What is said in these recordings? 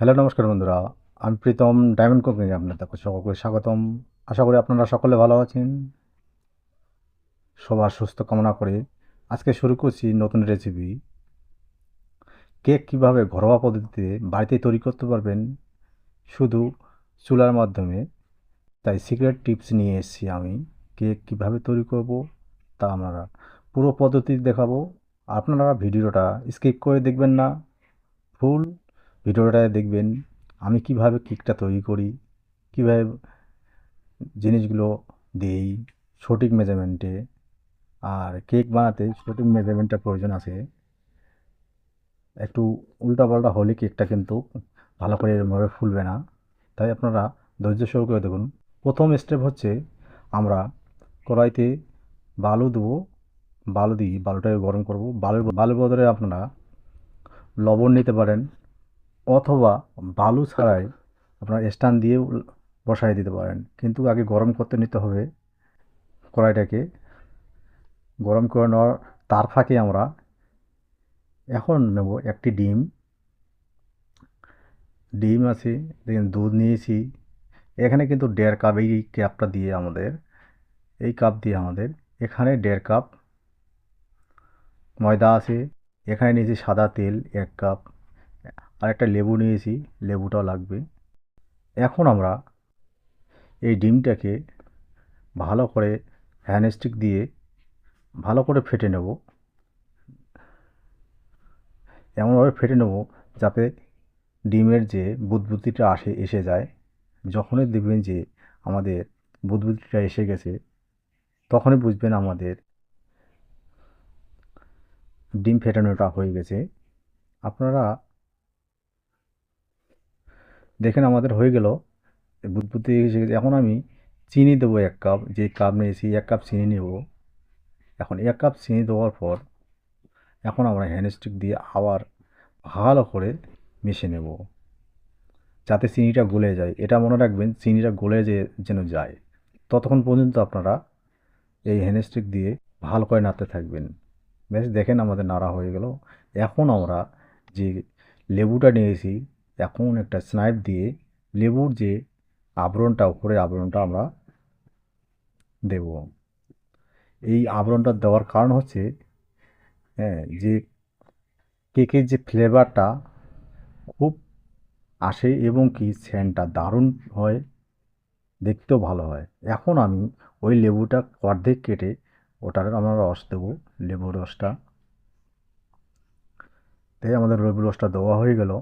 Hello নমস্কার বন্ধুরা, আমি প্রীতম ডায়মন্ড কুকিংয়ে আপনাদের সকলকে স্বাগতম। আশা করি আপনারা সকলে ভালো আছেন। সবার সুস্থ কামনা করে আজকে শুরু করছি নতুন রেসিপি। কেক কিভাবে ঘরোয়া পদ্ধতিতে বাড়িতে তৈরি করতে পারবেন শুধু চুলার মাধ্যমে, তাই সিক্রেট টিপস নিয়ে এসেছি আমি। কেক কিভাবে তৈরি করব তা আমরা পুরো পদ্ধতি দেখাবো। আপনারা ভিডিওটা স্কিপ করে দেখবেন না, ফুল ভিডিওটায় দেখবেন আমি কিভাবে কেকটা তৈরি করি, কিভাবে জিনিসগুলো দিই সঠিক মেজারমেন্টে। আর কেক বানাতে সঠিক মেজারমেন্টের প্রয়োজন আছে। একটু উল্টাপাল্টা হলে কেকটা কিন্তু ভালো করে এরমভাবে ফুলবে না। তাই আপনারা ধৈর্য সহকারে দেখুন। প্রথম স্টেপ হচ্ছে আমরা কড়াইতে বালু দেবো। বালু দিয়ে বালুটাকে গরম করব। বালুর বদলে আপনারা লবণ নিতে পারেন, অথবা বালু ছাড়াই আপনারা স্ট্যান্ড দিয়েও বসাই দিতে পারেন। কিন্তু আগে গরম করতে নিতে হবে কড়াইটাকে। গরম করে নেওয়ার তার ফাঁকে আমরা এখন নেব একটি ডিম। ডিম আছে, দেখেন দুধ নিয়েছি। এখানে কিন্তু 1.5 কাপ, এই কাপটা দিয়ে আমাদের, এই কাপ দিয়ে আমাদের এখানে 1.5 কাপ ময়দা আছে। এখানে নিয়েছি সাদা তেল 1 কাপ, আর একটা লেবু নিয়েছি, লেবুটাও লাগবে। এখন আমরা এই ডিমটাকে ভালো করে হ্যান্ডস্টিক দিয়ে ভালো করে ফেটে নেব। এমনভাবে ফেটে নেব যাতে ডিমের যে বুদবুদিটা এসে যায়। যখনই দেখবেন যে আমাদের বুদবুদিটা এসে গেছে, তখনই বুঝবেন আমাদের ডিম ফেটানোটা হয়ে গেছে। আপনারা দেখেন আমাদের হয়ে গেল, বুদবুদি এসে গেছে। এখন আমি চিনি দেবো 1 কাপ, যে কাপ নিয়েছি 1 কাপ চিনি নেব। এখন 1 কাপ চিনি দেওয়ার পর এখন আমরা হ্যান্ডস্টিক দিয়ে আবার ভালো করে মিশিয়ে নেব যাতে চিনিটা গলে যায়। এটা মনে রাখবেন, চিনিটা গলে যেন যায়, ততক্ষণ পর্যন্ত আপনারা এই হ্যান্ডস্টিক দিয়ে ভালো করে নাড়তে থাকবেন। বেশ, দেখেন আমাদের নাড়া হয়ে গেল। এখন আমরা যে লেবুটা নিয়েছি, এখন একটা স্নাইপ দিয়ে লেবুর যে আবরণটা, উপরের আবরণটা আমরা দেব। এই আবরণটা দেওয়ার কারণ হচ্ছে, হ্যাঁ, যে কেকের যে ফ্লেভারটা খুব আসে এবং কি সেন্টটা দারুণ হয়, দেখতেও ভালো হয়। এখন আমি ওই লেবুটা অর্ধেক কেটে ওটার আমরা রস দেবো, লেবুর রসটা। তাই আমাদের লেবুর রসটা দেওয়া হয়ে গেল।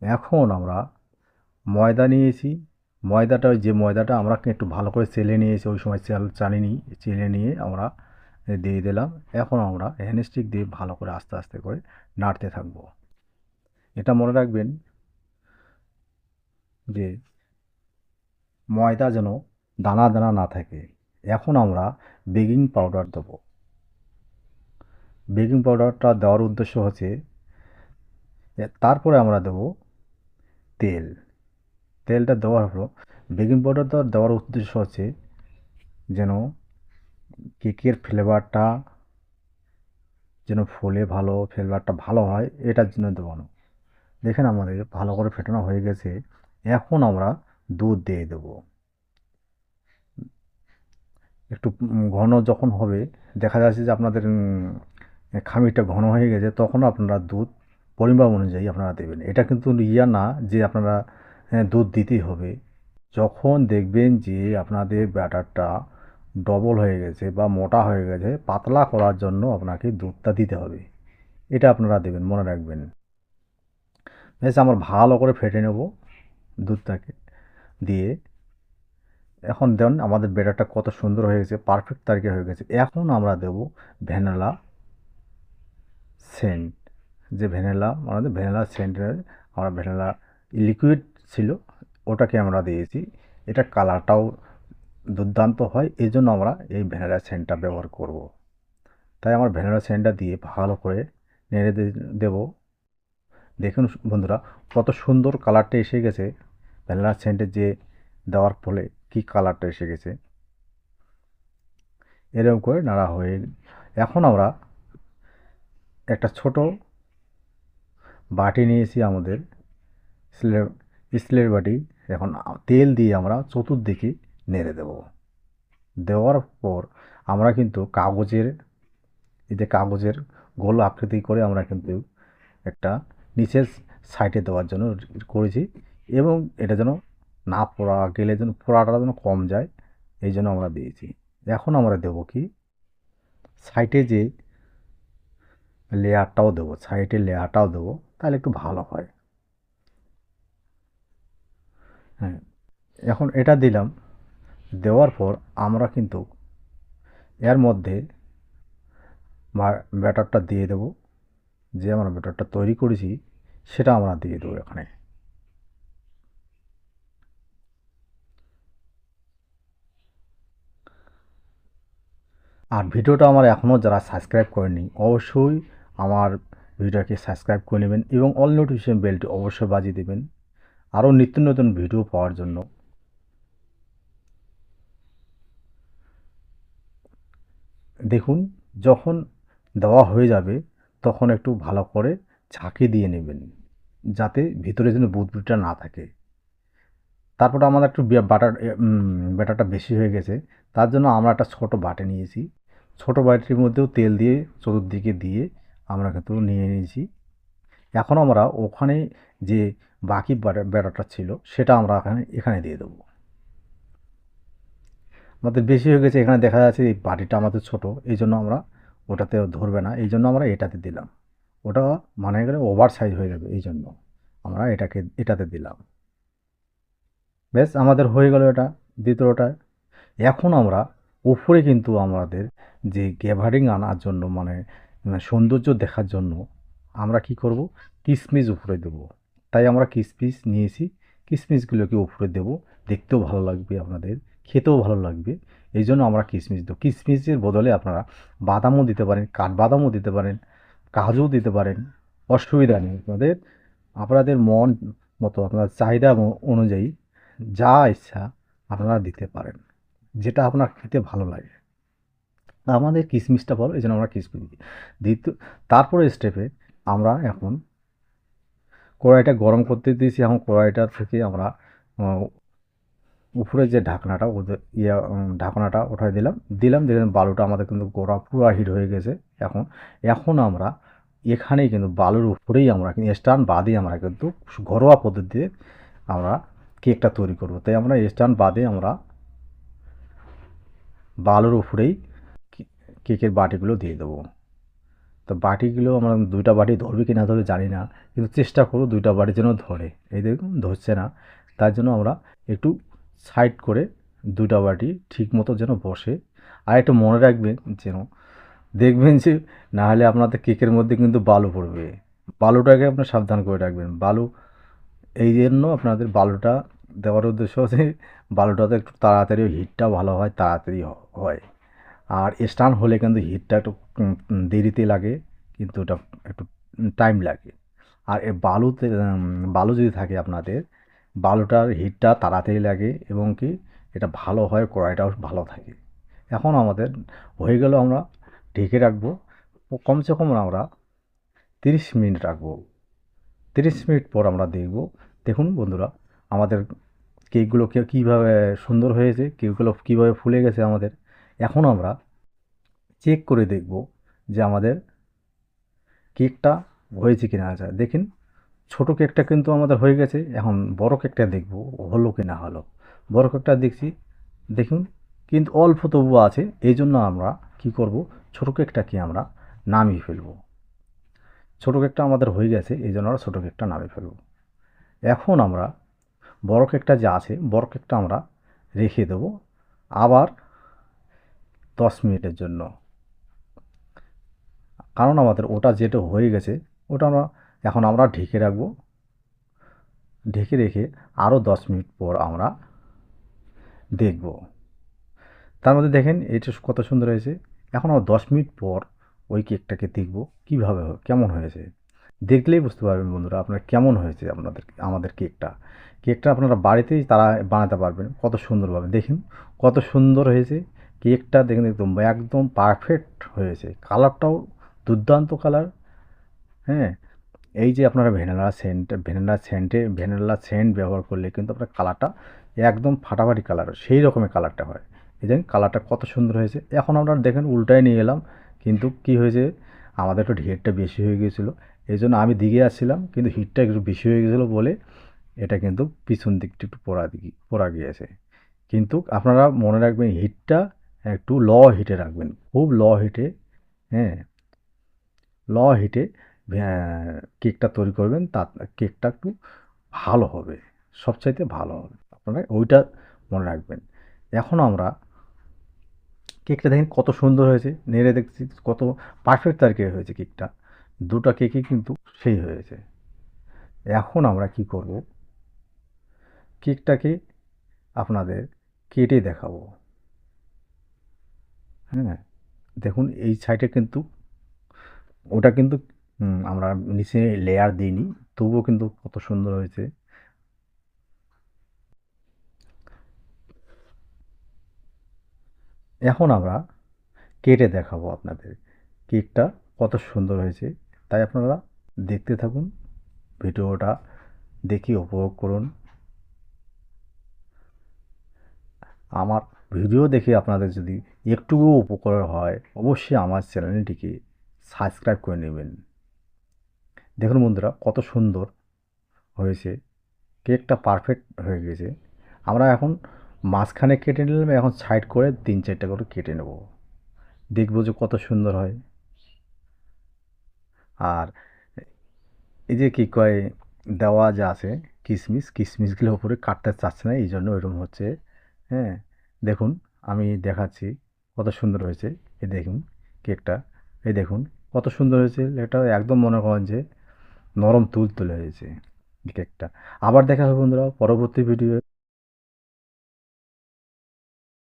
এখন আমরা ময়দা নিয়েছি। ময়দাটা, ওই যে ময়দাটা আমরা একটু ভালো করে চেলে নিয়েছি, ওই সময় চালিনি, চেলে নিয়ে আমরা দিয়ে দিলাম। এখন আমরা হ্যান্ডস্টিক দিয়ে ভালো করে আস্তে আস্তে করে নাড়তে থাকবো। এটা মনে রাখবেন যে ময়দা যেন দানা দানা না থাকে। এখন আমরা বেকিং পাউডার দেবো। বেকিং পাউডারটা দেওয়ার উদ্দেশ্য হচ্ছে, তারপরে আমরা দেবো তেল। তেলটা দেওয়ার পর বেকিং পাউডারটা দেওয়ার উদ্দেশ্য হচ্ছে যেন কেকের ফ্লেভারটা যেন ফোলে ভালো, ফ্লেভারটা ভালো হয়, এটার জন্য দেওয়ানো। দেখেন আমাদের ভালো করে ফেটানো হয়ে গেছে। এখন আমরা দুধ দিয়ে দেবো। একটু ঘন যখন হবে, দেখা যাচ্ছে যে আপনাদের খামিরটা ঘন হয়ে গেছে, তখন আপনারা দুধ পরিমাপ অনুযায়ী আপনারা দেবেন। এটা কিন্তু ইয়া না যে আপনারা দুধ দিতেই হবে। যখন দেখবেন যে আপনাদের ব্যাটারটা ডবল হয়ে গেছে বা মোটা হয়ে গেছে, পাতলা করার জন্য আপনাকে দুধটা দিতে হবে। এটা আপনারা দেবেন, মনে রাখবেন। বেশ, আমরা ভালো করে ফেটে নেব দুধটাকে দিয়ে। এখন দেখুন আমাদের ব্যাটারটা কত সুন্দর হয়ে গেছে, পারফেক্ট তরকারি হয়ে গেছে। এখন আমরা দেব ভ্যানিলা সেন্ট। যে ভ্যানিলা, আমাদের ভ্যানিলা সেন্টের, আমরা ভ্যানিলা লিকুইড ছিল, ওটাকে আমরা দিয়েছি। এটা কালারটাও দুর্দান্ত হয়, এই জন্য আমরা এই ভ্যানিলা সেন্টটা ব্যবহার করব। তাই আমার ভ্যানিলা সেন্টটা দিয়ে ভালো করে নেড়ে দেবো। দেখুন বন্ধুরা, কত সুন্দর কালারটা এসে গেছে। ভ্যানিলা সেন্টের যে দেওয়ার ফলে কি কালারটা এসে গেছে। এরকম করে নাড়া হয়ে, এখন আমরা একটা ছোট বাটি নিয়েছি আমাদের, স্টিলের স্টিলের বাটি। এখন তেল দিয়ে আমরা চতুর্দিকে নেড়ে দেব। দেওয়ার পর আমরা কিন্তু কাগজের, এই যে কাগজের গোল আকৃতি করে আমরা কিন্তু একটা নিচের সাইডে দেওয়ার জন্য করেছি, এবং এটা যেন না পোড়া গেলে যেন পোড়াটা যেন কম যায়, এই জন্য আমরা দিয়েছি। এখন আমরা দেবো কি, সাইডে যে লেয়ারটাও দেবো, সাইডে লেয়ারটাও দেবো, তাহলে একটু ভালো হয়। হ্যাঁ, এখন এটা দিলাম। দেওয়ার পর আমরা কিন্তু এর মধ্যে ব্যাটারটা দিয়ে দেবো, যে আমরা ব্যাটারটা তৈরি করেছি সেটা আমরা দিয়ে দেবো এখানে। আর ভিডিওটা আমার এখনও যারা সাবস্ক্রাইব করেনি অবশ্যই আমার ভিডিওটাকে সাবস্ক্রাইব করে নেবেন এবং অল নোটিফিকেশন বেলটি অবশ্যই বাজিয়ে দেবেন আরও নিত্য নতুন ভিডিও পাওয়ার জন্য। দেখুন, যখন দেওয়া হয়ে যাবে তখন একটু ভালো করে ঝাঁকি দিয়ে নেবেন, যাতে ভিতরে যেন বুদবুদটা না থাকে। তারপরে আমাদের একটু ব্যাটারটা বেশি হয়ে গেছে, তার জন্য আমরা একটা ছোট বাটি নিয়েছি। ছোট বাটির মধ্যেও তেল দিয়ে চতুর্দিকে দিয়ে আমরা কিন্তু নিয়ে নিয়েছি। এখন আমরা ওখানে যে বাকি ব্যাটারটা ছিল সেটা আমরা এখানে দিয়ে দেবো। আমাদের বেশি হয়ে গেছে, এখানে দেখা যাচ্ছে এই বাটিটা আমাদের ছোট, এই জন্য আমরা ওটাতে ধরবে না, এই জন্য আমরা এটাতে দিলাম। ওটা মানে গেলে ওভার সাইজ হয়ে যাবে, এই জন্য আমরা এটাতে দিলাম। বেশ, আমাদের হয়ে গেল এটা দ্বিতীয়টা। এখন আমরা উপরে কিন্তু আমাদের যে গ্যাভারিং আনার জন্য, মানে সৌন্দর্য দেখার জন্য আমরা কি করব, কিশমিশ উপরে দেবো। তাই আমরা কিশমিশ নিয়েছি, কিশমিশগুলোকে উপরে দেবো। দেখতেও ভালো লাগবে আপনাদের, খেতেও ভালো লাগবে, এই জন্য আমরা কিশমিশ দেবো। কিশমিশের বদলে আপনারা বাদামও দিতে পারেন, কাঠবাদামও দিতে পারেন, কাজুও দিতে পারেন, অসুবিধা নেই। আপনাদের মন মতো, আপনার চাহিদা অনুযায়ী যা ইচ্ছা আপনারা দিতে পারেন, যেটা আপনার খেতে ভালো লাগে। আমাদের কিশমিশটা ভালো, এই জন্য আমরা কিশমিশ দিই। দ্বিতীয় তারপরে স্টেপে আমরা এখন কড়াইটা গরম করতে দিয়েছি। এখন কড়াইটার থেকে আমরা উপরে যে ঢাকনাটা ঢাকনাটা উঠাই দিলাম বালুটা আমাদের কিন্তু গোড়া পুরো হিট হয়ে গেছে। এখন এখন আমরা এখানেই কিন্তু বালুর উপরেই আমরা কিন্তু স্ট্যান্ড বাদে আমরা কিন্তু ঘরোয়া পদ্ধতিতে আমরা কেকটা তৈরি করব। তাই আমরা স্ট্যান্ড বাদে আমরা বালুর উপরেই কেকের বাটিগুলো দিয়ে দেবো। তো বাটিগুলো আমরা দুইটা বাটি ধরবে কি না ধরবে জানি না, কিন্তু চেষ্টা করব দুইটা বাটি যেন ধরে। এই দেখুন ধরছে না, তার জন্য আমরা একটু সাইড করে দুইটা বাটি ঠিক মতো যেন বসে। আর একটু মনে রাখবেন যেন, দেখবেন যে না হলে আপনাদের কেকের মধ্যে কিন্তু বালু পড়বে। বালুটাকে আপনার সাবধান করে রাখবেন। বালু এই জন্য আপনাদের বালুটা দেওয়ার উদ্দেশ্য হচ্ছে বালুটাতে একটু তাড়াতাড়ি হিটটা ভালো হয়, তাড়াতাড়ি হয়। আর স্টান হলে কিন্তু হিটটা একটু দেরিতে লাগে, কিন্তু ওটা একটু টাইম লাগে। আর এ বালু যদি থাকে আপনাদের, বালুটার হিটটা তাড়াতাড়ি লাগে এবং কি এটা ভালো হয়, কড়াইটাও ভালো থাকে। এখন আমাদের হয়ে গেল, আমরা ঢেকে রাখবো। কমসে কম আমরা 30 মিনিট রাখবো। 30 মিনিট পর আমরা দেখব। দেখুন বন্ধুরা, আমাদের কেকগুলো কীভাবে সুন্দর হয়েছে, কেকগুলো কীভাবে ফুলে গেছে আমাদের। এখন আমরা চেক করে দেখব যে আমাদের কেকটা হয়েছে কিনা। আচ্ছা দেখুন, ছোটো কেকটা কিন্তু আমাদের হয়ে গেছে। এখন বড় কেকটা দেখব হলো কি না হলো। বড় কেকটা দেখছি, দেখুন কিন্তু অল্প তবুও আছে, এই জন্য আমরা কি করব, ছোটো কেকটাকে আমরা নামিয়ে ফেলব। ছোটো কেকটা আমাদের হয়ে গেছে, এই জন্য আমরা ছোটো কেকটা নামিয়ে ফেলব। এখন আমরা বড় কেকটা যে আছে, বড় কেকটা আমরা রেখে দেবো আবার 10 মিনিটের জন্য। কারণ আমাদের ওটা যেটা হয়ে গেছে ওটা আমরা এখন আমরা ঢেকে রাখবো। ঢেকে রেখে আরও 10 মিনিট পর আমরা দেখব। তার মধ্যে দেখেন এটা কত সুন্দর হয়েছে। এখন আমরা 10 মিনিট পর ওই কেকটাকে দেখব কীভাবে কেমন হয়েছে। দেখলেই বুঝতে পারবেন বন্ধুরা আপনার কেমন হয়েছে আমাদের কেকটা। কেকটা আপনারা বাড়িতেই তারা বানাতে পারবেন কত সুন্দরভাবে। দেখুন কত সুন্দর হয়েছে কেকটা, দেখুন একদম একদম পারফেক্ট হয়েছে। কালারটাও দুর্দান্ত কালার। হ্যাঁ, এই যে আপনারা ভ্যানিলা সেন্ট ব্যবহার করলে কিন্তু আপনার কালারটা একদম ফাটাফাটি কালার, সেই রকমের কালারটা হয়। এই যে কালারটা কত সুন্দর হয়েছে। এখন আপনারা দেখেন উল্টায় নিয়ে এলাম, কিন্তু কি হয়েছে, আমাদের একটু হিটটা বেশি হয়ে গিয়েছিলো। এই জন্য আমি দিকে আসছিলাম, কিন্তু হিটটা একটু বেশি হয়ে গেছিলো বলে এটা কিন্তু পিছন দিকটা একটু পোড়া গিয়েছে। কিন্তু আপনারা মনে রাখবেন হিটটা একটু হিটে রাখবেন, খুব হিটে। হ্যাঁ, হিটে কেকটা তৈরি করবেন, তা কেকটা একটু ভালো হবে, সবচাইতে ভালো হবে। আপনারা ওইটা মনে রাখবেন। এখন আমরা কেকটা দেখেন কত সুন্দর হয়েছে, নেড়ে দেখছি কত পারফেক্ট তারিখে হয়েছে কেকটা। দুটো কেকই কিন্তু সেই হয়েছে। এখন আমরা কি করব, কেকটাকে আপনাদের কেটে দেখাবো। হ্যাঁ, দেখুন এই সাইডে কিন্তু ওটা কিন্তু আমরা নিচে লেয়ার দিইনি, তবুও কিন্তু কত সুন্দর হয়েছে। এখন আমরা কেটে দেখাবো আপনাদের কেকটা কত সুন্দর হয়েছে। তাই আপনারা দেখতে থাকুন, ভিডিওটা দেখে উপভোগ করুন। আমার ভিডিও দেখে আপনাদের যদি একটুকুও উপকার হয়, অবশ্যই আমার চ্যানেলটিকে সাবস্ক্রাইব করে নেবেন। দেখুন বন্ধুরা কত সুন্দর হয়েছে, কেকটা পারফেক্ট হয়ে গেছে। আমরা এখন মাঝখানে কেটে নিলাম, এখন সাইড করে 3-4টা করে কেটে নেব, দেখবো যে কত সুন্দর হয়। আর এই যে কী কয় দেওয়া যা আছে কিশমিশগুলো উপরে কাটতে চাচ্ছে না, এই জন্য এরকম হচ্ছে। হ্যাঁ, দেখুন আমি দেখাচ্ছি কত সুন্দর হয়েছে। এই দেখুন কেকটা, এই দেখুন কত সুন্দর হয়েছে। এটা একদম মনে করেন যে নরম তুলতুলে হয়েছে কেকটা। আবার দেখা হবে বন্ধুরা পরবর্তী ভিডিও।